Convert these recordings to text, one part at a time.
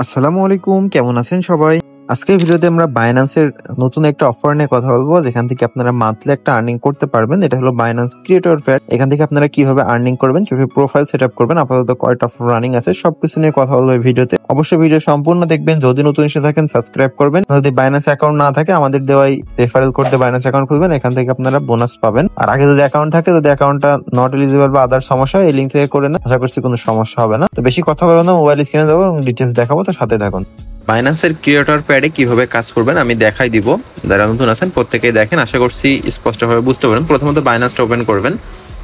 আসসালামু আলাইকুম, কেমন আছেন সবাই? আজকের ভিডিওতে আমরা বাইন্যান্সের নতুন একটা অফার নিয়ে কথা বলবো, যেখান থেকে আপনারা মান্থলি একটা আর্নিং করতে পারবেন। এটা হলো বাইন্যান্স ক্রিয়েটর প্যাড। এখান থেকে আপনারা কিভাবে আর্নিং করবেন, কিভাবে প্রোফাইল সেটআপ করবেন, আপাতত কয়টা অফার রানিং আছে সবকিছু নিয়ে কথা বলবো এই ভিডিওতে। অবশ্যই ভিডিও সম্পূর্ণ দেখবেন। যদি নতুন এসে থাকেন সাবস্ক্রাইব করবেন। যদি বাইন্যান্স অ্যাকাউন্ট না থাকে আমাদের দেওয়াই রেফারেল করতে বাইন্যান্স অ্যাকাউন্ট খুলবেন, এখান থেকে আপনারা বোনাস পাবেন। আর আগে যদি অ্যাকাউন্ট থাকে, যদি অ্যাকাউন্টটা নট এলিজিবল বা আদার সমস্যা, এই লিঙ্ক থেকে করে না, আশা করছি কোনো সমস্যা হবে না। তো বেশি কথা বলবো না, মোবাইল স্ক্রিনে যাবো এবং ডিটেলস দেখাবো, তো সাথে থাকুন। বাইন্যান্সের ক্রিয়েটর প্যাডে কিভাবে কাজ করবেন আমি দেখাই দিব। যারা নতুন আছেন প্রত্যেকেই দেখেন, আশা করছি স্পষ্টভাবে বুঝতে পারেন। প্রথমত বাইন্যান্সটা ওপেন করবেন।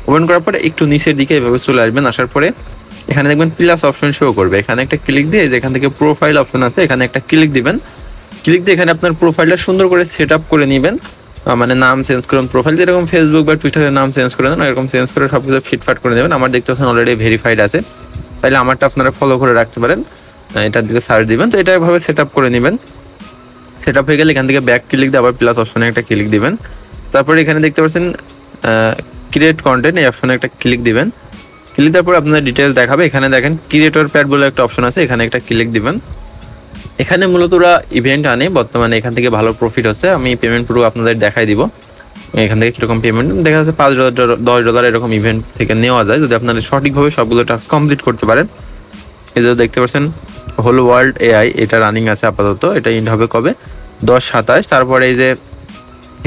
ওপেন করার পরে একটু নিচের দিকে এভাবে চলে আসবেন। আসার পরে এখানে দেখবেন প্লাস অপশন শো করবে। এখানে একটা ক্লিক দিয়ে যেখান থেকে প্রোফাইল অপশন আছে এখানে একটা ক্লিক দিবেন। ক্লিক দিয়ে এখানে আপনার প্রোফাইলটা সুন্দর করে সেট আপ করে নেবেন। মানে নাম চেঞ্জ করুন, প্রোফাইল যেরকম ফেসবুক বা টুইটারের নাম চেঞ্জ করে দেন, এরকম চেঞ্জ করে সবকিছু ফিটফাট করে নেবেন। আমার দেখতে পাচ্ছেন অলরেডি ভেরিফাইড আছে, তাইলে আমারটা আপনারা ফলো করে রাখতে পারেন। এটার দিকে সার্চ দিবেন। তো এটা এভাবে সেট আপ করে নেবেন। সেট আপ হয়ে গেলে এখান থেকে ব্যাক ক্লিক দিয়ে আবার প্লাস অপশনে একটা ক্লিক দিবেন। তারপরে এখানে দেখতে পাচ্ছেন ক্রিয়েট কন্টেন্ট, এই অপশনে একটা ক্লিক দিবেন। ক্লিক দেওয়ার পর আপনার ডিটেলস দেখাবে। এখানে দেখেন ক্রিয়েটর প্যাড বলে একটা অপশন আছে, এখানে একটা ক্লিক দিবেন। এখানে মূলত ওরা ইভেন্ট আনে, বর্তমানে এখান থেকে ভালো প্রফিট হচ্ছে। আমি পেমেন্ট পুরো আপনাদের দেখাই দিব। এখান থেকে কীরকম পেমেন্ট দেখা যাচ্ছে, $5 এরকম ইভেন্ট থেকে নেওয়া যায় যদি আপনারা সঠিকভাবে সবগুলো টাস্ক কমপ্লিট করতে পারেন। এই যে দেখতে পাচ্ছেন হোল ওয়ার্ল্ড এআই, এটা রানিং আছে আপাতত। এটা ইন্ড হবে কবে? 10/27। তারপরে এই যে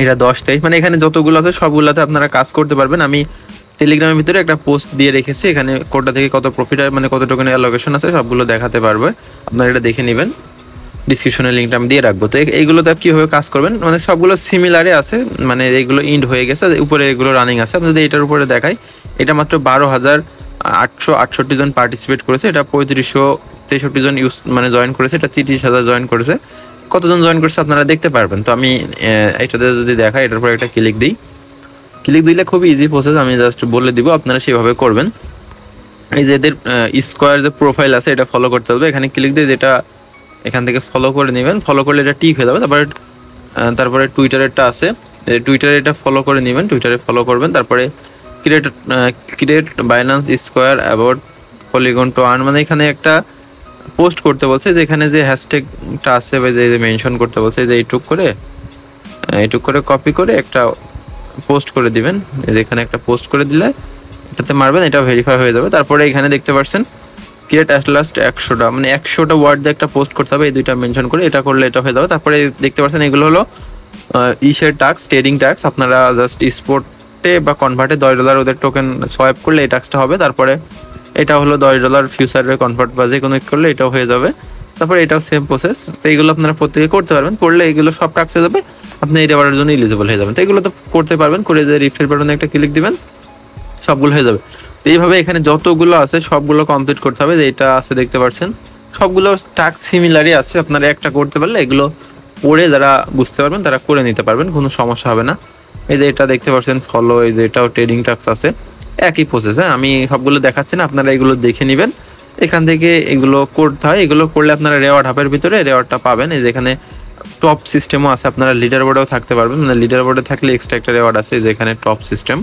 এটা 10/23, মানে এখানে যতগুলো আছে সবগুলোতে আপনারা কাজ করতে পারবেন। আমি টেলিগ্রামের ভিতরে একটা পোস্ট দিয়ে রেখেছি, এখানে কোটা থেকে কত প্রফিট হয়, মানে কত টোকেনের অ্যালোকেশন আছে সবগুলো দেখাতে পারবে। আপনারা এটা দেখে নেবেন, ডিসক্রিপশনের লিঙ্কটা আমি দিয়ে রাখবো। তো এইগুলোতে কীভাবে কাজ করবেন, মানে সবগুলো সিমিলারে আছে, মানে এইগুলো ইন্ড হয়ে গেছে, উপরে এগুলো রানিং আছে। আপনি যদি এটার উপরে দেখাই, এটা মাত্র 12,868 জন পার্টিসিপেট করেছে। এটা 3563 জন মানে জয়েন করেছে। এটা 30,000 জয়েন করেছে। কতজন জয়েন করেছে আপনারা দেখতে পারবেন। তো আমি এটাতে যদি দেখাই, এটার উপরে একটা ক্লিক দিই। ক্লিক দিলে খুবই ইজি প্রসেস, আমি জাস্ট বলে দিব, আপনারা সেভাবে করবেন। এই যে এদের স্কোয়ার যে প্রোফাইল আছে এটা ফলো করতে হবে। এখানে ক্লিক দিয়ে যেটা এখান থেকে ফলো করে নেবেন। ফলো করলে এটা টিক হয়ে যাবে। তারপরে টুইটারেরটা আছে, টুইটারে এটা ফলো করে নেবেন, টুইটারে ফলো করবেন। তারপরে create Binance square about polygon to earn, মানে এখানে একটা পোস্ট করতে বলছে, যে এখানে যে হ্যাশট্যাগটা আছে বা যে মেনশন করতে বলছে, যে এইটুক করে কপি করে একটা পোস্ট করে দিবেন। যে এখানে একটা পোস্ট করে দিলে এটাতে মারবেন, এটা ভেরিফাই হয়ে যাবে। তারপরে এখানে দেখতে পাচ্ছেন ক্রিয়েট অ্যাট লাস্ট 100টা, মানে 100টা ওয়ার্ড দিয়ে একটা পোস্ট করতে হবে। এই দুইটা মেনশন করে এটা করলে এটা হয়ে যাবে। তারপরে দেখতে পাচ্ছেন এগুলো হলো ইসের টাস্ক, ট্রেডিং টাস্ক। আপনারা জাস্ট স্পটে বা কনভার্টে $10 ওদের টোকেন সোয়াইপ করলে এই টাস্কটা হবে। তারপরে এটা হলো $10 ফিউচারে কনভার্ট বা যে কোনো করলে এটাও হয়ে যাবে। তারপরে এটাও সেম প্রসেস। তো এইগুলো আপনারা প্রত্যেকে করতে পারবেন। করলে এগুলো সব টাস্ক হয়ে যাবে, আপনি এই রেওয়ার্ডের জন্য এলিজিবল হয়ে যাবেন। তো এগুলো তো করতে পারবেন। করে যে রিফ্রেশ বাটনে একটা ক্লিক দিবেন, সবগুলো হয়ে যাবে। তো এইভাবে এখানে যতগুলো আছে সবগুলো কমপ্লিট করতে হবে। যে এটা আছে দেখতে পাচ্ছেন সবগুলো টাস্ক সিমিলারই আছে। আপনারা একটা করতে পারলে এগুলো পড়ে যারা বুঝতে পারবেন তারা করে নিতে পারবেন, কোনো সমস্যা হবে না। এই যে এটা দেখতে পাচ্ছেন ফলো, এই যে এটাও ট্রেডিং টাস্ক আছে, একই প্রসেস। হ্যাঁ, আমি সবগুলো দেখাচ্ছি না, আপনারা এগুলো দেখে নেবেন। এখান থেকে এগুলো করতে হয়। এগুলো করলে আপনারা রেওয়ার্ড হাবের ভিতরে রেওয়ার্ডটা পাবেন। এই যে এখানে টপ সিস্টেমও আছে, আপনারা লিডার বোর্ডেও থাকতে পারবেন। মানে লিডার বোর্ডে থাকলে এক্সট্রা একটা রেওয়ার্ড আছে, যে এখানে টপ সিস্টেম।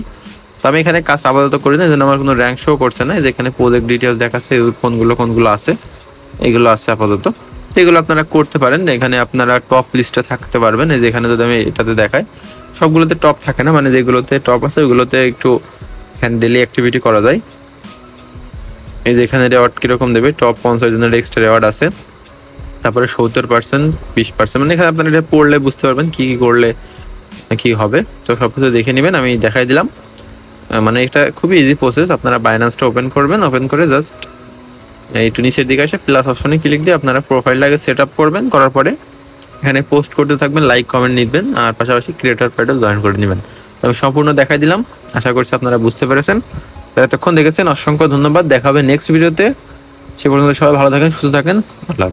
তো আমি এখানে কাজ আপাতত করি না, যেন আমার কোনো র্যাঙ্ক শো করছে না। যেখানে প্রজেক্ট ডিটেলস দেখাচ্ছে কোনগুলো আছে, এগুলো আছে আপাতত। তো এগুলো আপনারা করতে পারেন। এখানে আপনারা টপ লিস্টে থাকতে পারবেন। এই যে এখানে যদি আমি এটাতে দেখাই, সবগুলোতে টপ থাকে না, মানে যেগুলোতে টপ আছে ওইগুলোতে একটু এখানে ডেলি অ্যাক্টিভিটি করা যায়। এই যে এখানে রেওয়ার্ড কীরকম দেবে, টপ 50 জনের এক্সট্রা রেওয়ার্ড আছে। তারপরে 70%, 20%, মানে এখানে আপনারা এটা পড়লে বুঝতে পারবেন কী কী করলে কী হবে। তো সব কিছু দেখে নেবেন, আমি দেখাই দিলাম। মানে এটা খুবই ইজি প্রসেস। আপনারা বাইন্যান্সটা ওপেন করবেন, ওপেন করে জাস্ট একটু নিচের দিকে এসে প্লাস অপশনে ক্লিক দিয়ে আপনারা প্রোফাইলটাকে সেট আপ করবেন। করার পরে এখানে পোস্ট করতে থাকবেন, লাইক কমেন্ট নিবেন, আর পাশাপাশি ক্রিয়েটর প্যাডও জয়েন করে নেবেন। তো আমি সম্পূর্ণ দেখাই দিলাম, আশা করছি আপনারা বুঝতে পেরেছেন। এতক্ষণ দেখেছেন অসংখ্য ধন্যবাদ। দেখা হবে নেক্সট ভিডিওতে। সে পর্যন্ত সবাই ভালো থাকেন, সুস্থ থাকেন। আল্লাহ।